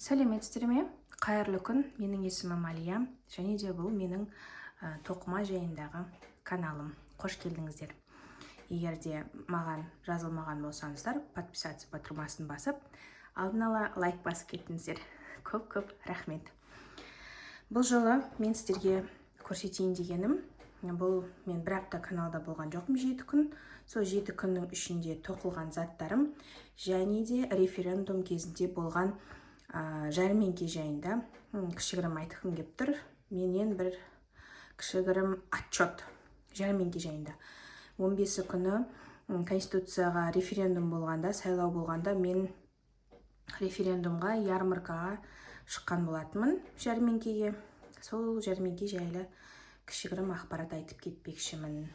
Сәлеметсіздер ме? Қайырлы күн. Менің есімім Алия, және де бұл менің тоқыма жайындағы каналым. Қош келдіңіздер. Егер де маған жазылмаған болсаңыздар, подписаться батырмасын басып, алдын ала лайк басып кеттіңіздер. Көп рахмет. Бұл жолы мен сіздерге көрсетейін дегенім, бұл мен бір апта каналда болған жоқпын, 7 күн. Сол 7 күннің ішінде тоқылған заттарым, және де референдум кезінде болған жәрмеңке жайында кішігірім айтқым келіп тұр. Менен бір кішігірім отчет жәрмеңке жайында. 15 күні Конституцияға референдум болғанда, сайлау болғанда, мен референдумға, ярмаркаға шыққан болатынмын жәрмеңкеге. Сол жәрмеңке жайлы кішігірім ақпарат айтып кетпекшімін.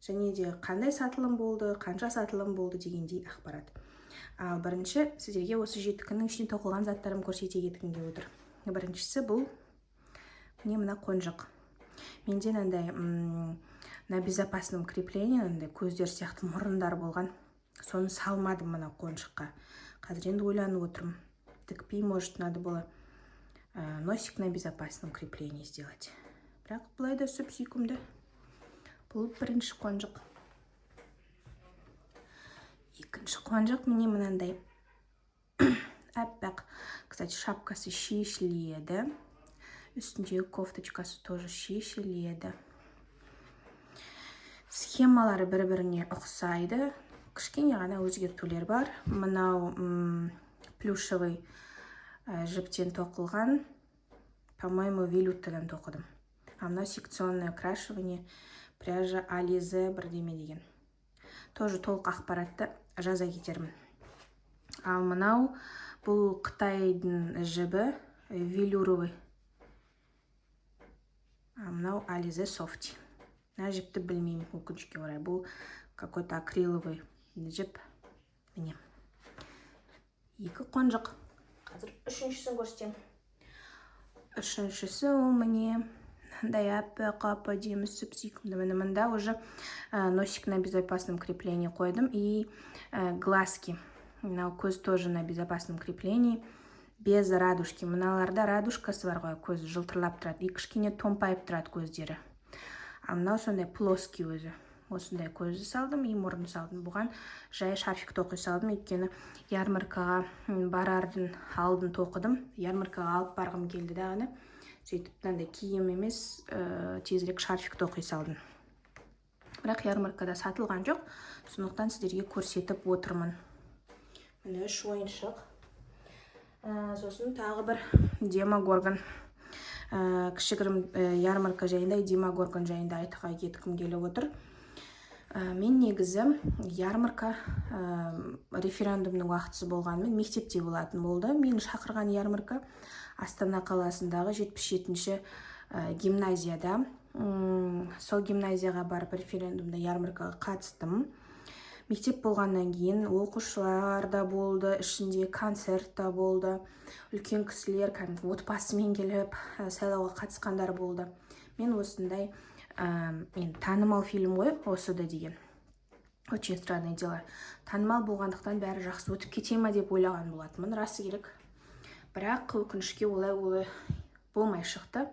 Және де қандай сатылым болды, қанша сатылым болды дегендей ақпарат. Ал бірінші сіздерге осы 7 күннің ішінде тоқылған заттарым көрсете кеткім келіп отыр. Біріншісі бұл мына қонжық. Менде андай на безопасном креплении андай көздер сияқты мұрындар болған. Соны салмадым мына қонжыққа. Қазір енді ойланып отырмын. Тікпей, может, надо было носик на безопасном креплении сделать. Бірақ бұлай да сүп-сүйкімді. Бұл бірінші қонжық. Екінші қонжық міне мынандай аппақ. Кстати, шапкасы шешіледі. Үстіндегі кофточкасы тоже шешіледі. Схемалары бір-біріне ұқсайды. Кішкене ғана өзгертулер бар. Мынау плюшевый жіптен тоқылған. По-моему, велюттадан тоқыдым. А мынау секционное окрашивание пряжа Ализе бірдеме деген. Тоже толық ақпаратты жаза кетермін. Ал мынау бұл Қытайдың жібі велюровый. А мынау Ализе софти. Мына жіпті білмеймін, өкінішке орай. Бұл какой-то акриловый жіп. Міне. 2 қонжық. Қазір үшіншісін көрсетем. Үшіншісі ол міне мындай аппақ дейміз, сүп-сүйкімді. Мында уже носик на безопасном креплении қойдым и глазки. Мынау көз тоже на безопасном креплении. Без радужки. Мыналарда радужкасы бар ғой, көз жылтырлап тұрады. И кішкене томпайып тұрады көздері. А мынау сондай плоский өзі. Осындай көзді салдым и мұрын салдым. Бұған жай шарфик тоқи салдым. Өйткені ярмаркаға барардың алдын тоқыдым. Ярмаркаға алып барғым келді дағыны. Сөйтіп мынандай киім емес, тезірек шарфик тоқи салдым. Бірақ ярмаркада сатылған жоқ. Сондықтан сіздерге көрсетіп отырмын. Міне 3 ойыншық. Сосын тағы бір Демогоргон. Кішігірім ярмарка жайында, Демогоргон жайында айтуға кеткім келіп отыр. Мен негізі ярмарка референдумның уақытысы болғанымен мектепте болатын болды. Мен шақырған ярмарка Астана қаласындағы 77-ші гимназияда. Сол гимназияға барып референдумда ярмаркаға қатыстым. Мектеп болғаннан кейін оқушылар да болды, ішінде концерт та болды. Үлкен кісілер отбасымен келіп сайлауға қатысқандар болды. Мен осындай танымал фильм ғой, осы да деген. Очень странные дела. Танымал болғандықтан бәрі жақсы өтіп кете ме деп ойлаған болатынмын. Расы керек. Бірақ өкінішке олай болмай шықты.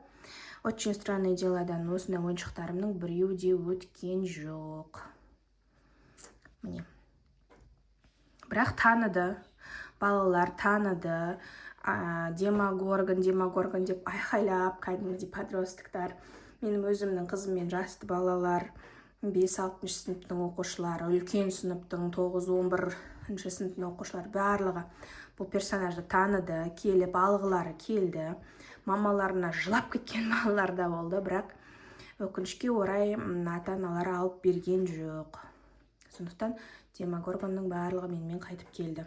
Очень странные деладан осындай ойыншықтарымның біреуі де өткен жоқ. Міне. Бірақ таныды. Балалар таныды. Демогоргон деп айқайлап, кәдімгідей подростықтар. Менің өзімнің қызыммен жасты балалар, 5-6 сыныптың оқушылары, үлкен сыныптың 9-11 сыныптың оқушылары барлығы бұл персонажды таныды, келіп алғылары келді. Мамаларына жылап кеткен балалар да болды, бірақ өкінішке орай ата-аналары алып берген жоқ. Сондықтан Демогоргонның барлығы менімен қайтып келді.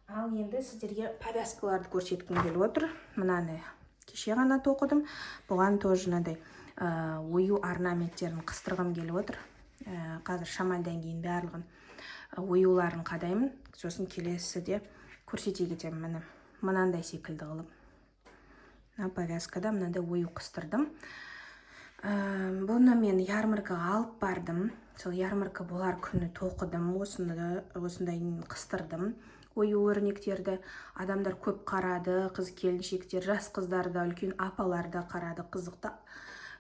Ал енді сіздерге повязкаларды көрсеткім келіп отыр. Мынаны кеше ғана тоқыдым. Бұған тоже мынандай ою орнаменттерін қыстырғым келіп отыр. Қазір шамалдан кейін барлығын оюларын қадаймын. Сосын келесіде көрсете кетемін. Мынандай секілді қылып. Повязкада мынандай ою қыстырдым. Бұны мен ярмаркаға алып бардым. Сол ярмарка болар күні тоқыдым, осындай қыстырдым. Ою өрнектерді адамдар көп қарады, қыз келіншектер, жас қыздар да, үлкен апалар да қарады, қызықты.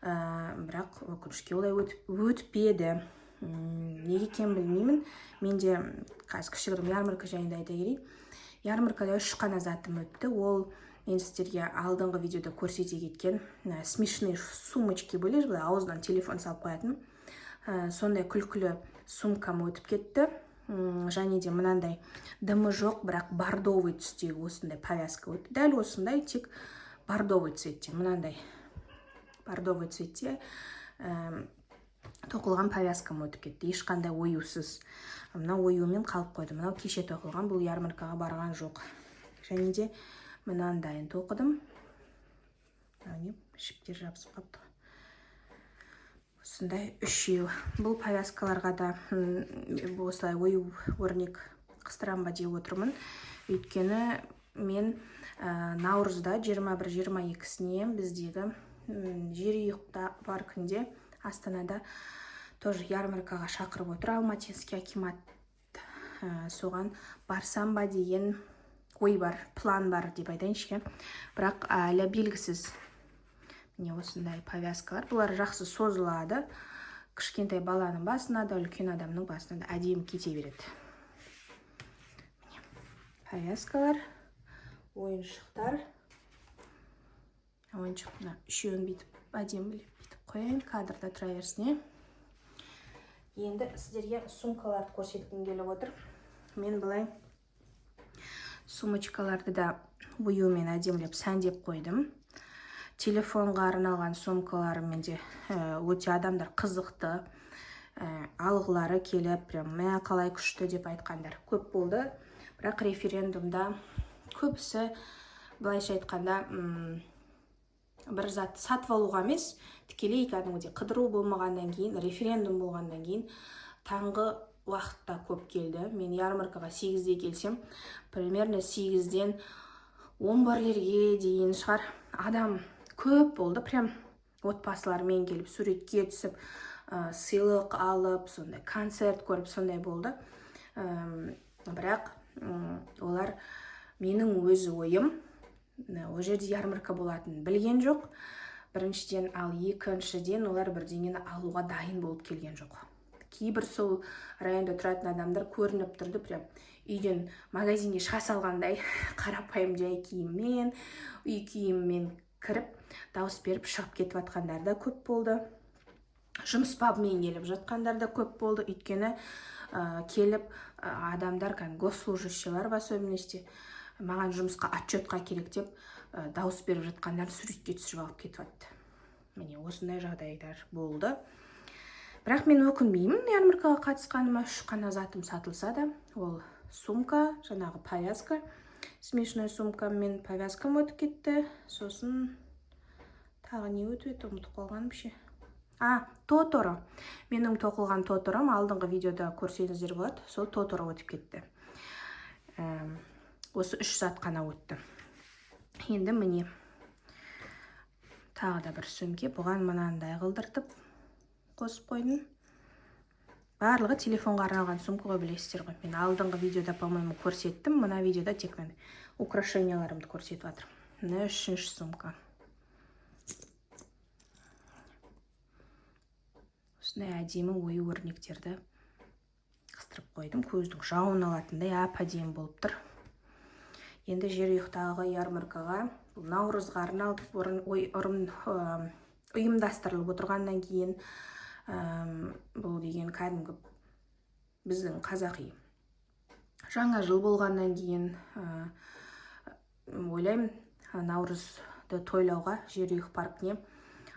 Бірақ өкінішке олай өтпеді. Неге екенін білмеймін. Менде қазір кішігірім ярмарка жайында айта кетейін. Ярмаркада 3 қана затым өтті. Ол мен сіздерге алдыңғы видеода көрсете кеткен смешные сумочки были, аузынан телефон салып қоятын. Сондай күлкілі сумкам өтіп кетті. Және де мынандай дымы жоқ, бірақ бордовый түстегі осындай повязка өтті. Дәл осындай, тек бордовый цветте, мынандай бордовый цветте тоқылған повязкам өтіп кетті. Ешқандай оюсыз. Мынау оюмен қалып қойды. Мынау кеше тоқылған, бұл ярмаркаға барған жоқ. Және де мынандайын тоқыдым. Шіптер жабысып қапты. Осындай 3. Бұл повязкаларға да осылай ою өрнек қыстырам ба деп отырмын. Өйткені мен наурызда 21-22-сіне біздегі жерұйық паркінде Астанада тоже ярмаркаға шақырып отыр. Алматинский акимат соған барсам ба деген ой бар, план бар деп айтайыншы. Бірақ әлі белгісіз. Міне осындай повязкалар. Бұлар жақсы созылады. Кішкентай баланың басына да, үлкен адамның басына да әдемі кете береді. Повязкалар, ойыншықтар. Ойыншықтың 3-еуін бүйтіп әдемі бүйтіп қояйын, кадрда тұра берсіне. Енді сіздерге сумкаларды көрсеткім келіп отыр. Мен былай сумочкаларды да оюмен әдемілеп сәндеп қойдым. Телефонға арналған сумкалары менде өте адамдар қызықты, алғылары келіп, прям мә қалай күшті деп айтқандар көп болды. Бірақ референдумда көбісі былайша айтқанда бір зат сатып алуға емес, тікелей кәдімгідей қыдыру болмағаннан кейін, референдум болғаннан кейін таңғы уақытта көп келді. Мен ярмаркаға 8-де келсем, примерно 8-ден 11-лерге дейін шығар адам көп болды. Прям отбасылармен келіп, суретке түсіп, сыйлық алып, сондай концерт көріп, сондай болды. Бірақ олар менің өзі ойым, ол жерде ярмарка болатынын білген жоқ. Біріншіден, ал екіншіден олар бірдеңені алуға дайын болып келген жоқ. Кейбір сол районда тұратын адамдар көрініп тұрды, прям үйден магазинге шыға салғандай қарапайым жай киіммен, үй киіммен кіріп, дауыс беріп шығып кетіп жатқандар да көп болды. Жұмыс бабымен келіп жатқандар да көп болды. Өйткені келіп адамдар госслужащийлар в особенности маған жұмысқа отчетқа керек деп дауыс беріп жатқандар суретке түсіріп алып кетіп жатты. Міне осындай жағдайлар болды. Бірақ мен өкінбеймін, ярмаркаға қатысқаныма. 3 қана затым сатылса да, ол сумка, жаңағы повязка, смешной сумка мен повязкам өтіп кетті. Сосын тағы не өтіп, ұмытып қалғаным ше. Тоторо. Менің тоқылған тотором алдыңғы видеода көрсеңіздер болады. Сол тоторо өтіп кетті. Осы 3 зат қана өтті. Енді міне тағы да бір сөмке. Бұған мынандай қылдыртып қосып қойдым. Барлығы телефонға арналған сумка ғой, білесіздер ғой. Мен алдыңғы видеода, по-моему, көрсеттім. Мына видеода тек мен украшенияларымды көрсетіп жатырмын. Мына 3-ші сумка. Осындай әдемі ою өрнектерді қыстырып қойдым. Көздің жауын алатындай әп-әдемі болып тұр. Енді жерұйықтағы ярмаркаға наурызға арналып ұйымдастырылып отырғаннан кейін бұл деген кәдімгі біздің қазақи жаңа жыл болғаннан кейін ойлаймын, наурызды тойлауға жерұйық паркіне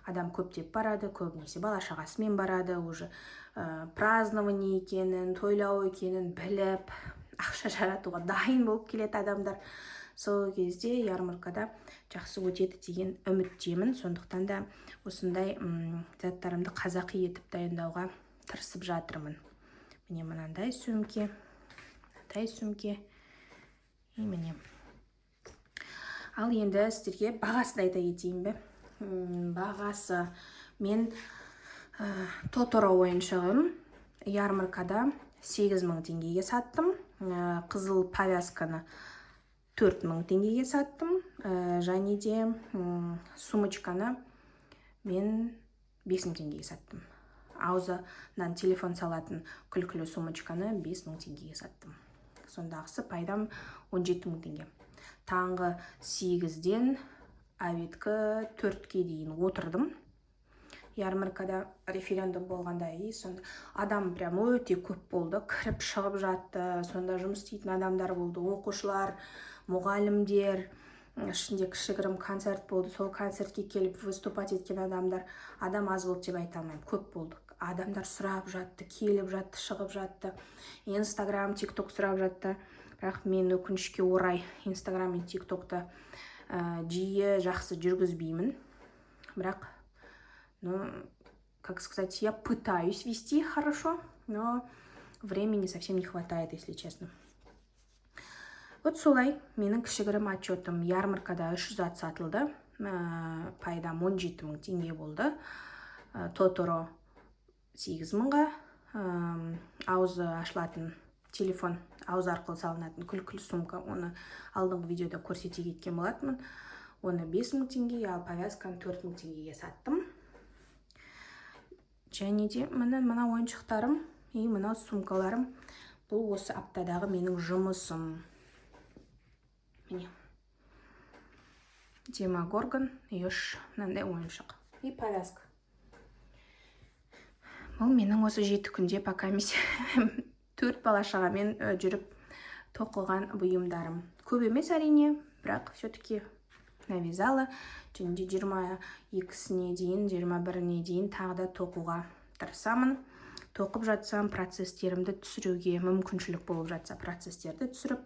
адам көптеп барады, көбінесе бала шағасымен барады, уже празднование екенін, тойлау екенін біліп, ақша жаратуға дайын болып келеді адамдар. Сол кезде ярмаркада жақсы өтеді деген үміттемін. Сондықтан да осындай заттарымды қазақи етіп дайындауға тырысып жатырмын. Міне мынандай сөмке, міне. Ал енді сіздерге бағасын айта кетейін бе? Бағасы Мен Тоторо ойыншығын ярмаркада 8.000 теңгеге саттым. Қызыл повязканы 4.000 теңгеге саттым. Және де сумочканы мен 5.000 теңгеге саттым. Аузынан телефон салатын күлкілі сумочканы 5.000 теңгеге саттым. Сондағысы пайдам 17.000 теңге. Таңғы 8-ден обедкі 4-ке дейін отырдым. Ярмаркада референдум болғанда, сонда адам прям өте көп болды, кіріп шығып жатты. Сонда жұмыс істейтін адамдар болды, оқушылар, мұғалімдер, ішінде кішігірім концерт болды. Сол концертке келіп выступать еткен адамдар, адам аз болды деп айта алмаймын, көп болды. Адамдар сұрап жатты, келіп жатты, шығып жатты. Инстаграм, тикток сұрап жатты. Бірақ мен өкінішке орай Инстаграм мен тиктокты жиі жақсы жүргізбеймін. Бірақ, как сказать, я пытаюсь вести хорошо, но времени совсем не хватает, если честно. Вот солай, менің кішігірім отчетым ярмаркада 300 зат сатылды. Пайдам 17.000 теңге болды. Тоторо 8.000-ға, аузы ашылатын телефон, ауыз арқылы салынатын күлкілі сумка, оны алдыңғы видеода көрсете кеткен болатынмын. Оны 5.000 теңге, ал повязканы 4.000 теңгеге саттым. Және де мына ойыншықтарым и мына сумкаларым, бұл осы аптадағы менің жұмысым. Міне. Демогоргон, еш мынандай ойыншық. И повязка. Бұл менің осы 7 күнде пока емес 4 бала-шағамен жүріп тоқылған бұйымдарым. Көп емес әрине, бірақ все-таки навязала. Және 22-сіне дейін, 21-не дейін тағы да тоқуға тырысамын. Тоқып жатсам, процесстерімді түсіруге мүмкіншілік болып жатса, процесстерді түсіріп,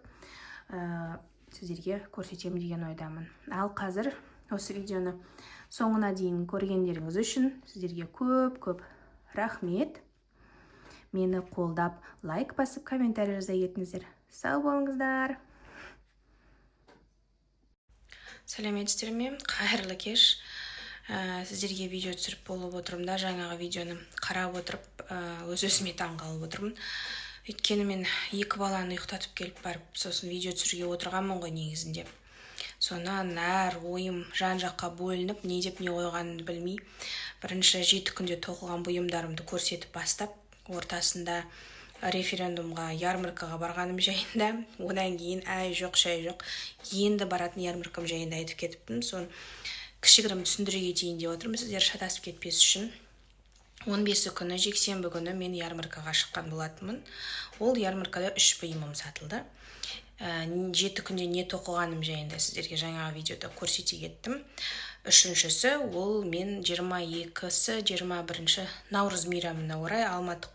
сіздерге көрсетемін деген ойдамын. Ал қазір осы видеоны соңына дейін көргендеріңіз үшін сіздерге көп рахмет. Мені қолдап, лайк басып, комментарий жаза кетіңіздер. Сау болыңыздар. Сәлеметсіздер ме? Қайырлы кеш. Сіздерге видео түсіріп болып отырмын да, жаңағы видеоны қарап отырып, өз-өзіме таң қалып отырмын. Өйткені мен 2 баланы ұйықтатып келіп барып, сосын видео түсіруге отырғанмын ғой негізінде. Сонан әр ойым жан-жаққа бөлініп, не деп не қойғанымды білмей, бірінші 7 күнде тоқылған бұйымдарымды көрсетіп бастап, ортасында референдумға, ярмаркаға барғаным жайында, одан кейін әй жоқ, шай жоқ, енді баратын ярмаркам жайында айтып кетіппін. Сон кішігірім түсіндіре кетейін деп отырмын, сіздер шатасып кетпес үшін. 15 күні, жексенбі күні мен ярмаркаға шыққан болатынмын. Ол ярмаркада 3 бұйымым сатылды. 7 күнде не тоқылғаным жайында сіздерге жаңа видеода көрсете кеттім. Үшіншісі, ол мен 22-сі, 21-ші Наурыз мейрамына орай Алматы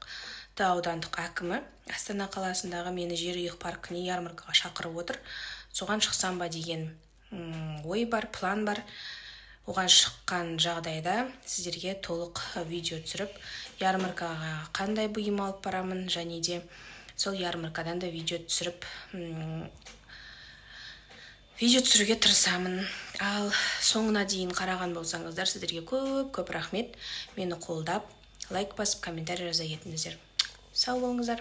аудандық әкімі Астана қаласындағы мені жерұйық паркіне ярмаркаға шақырып отыр. Соған шықсам ба деген ой бар, план бар. Оған шыққан жағдайда сіздерге толық видео түсіріп, ярмаркаға қандай бұйым алып барамын, және де сол ярмаркадан да видео түсіріп, видео түсіруге тырысамын. Ал соңына дейін қараған болсаңыздар, сіздерге көп рахмет. Мені қолдап, лайк басып, комментарий жаза кетіңіздер. Сау болыңыздар.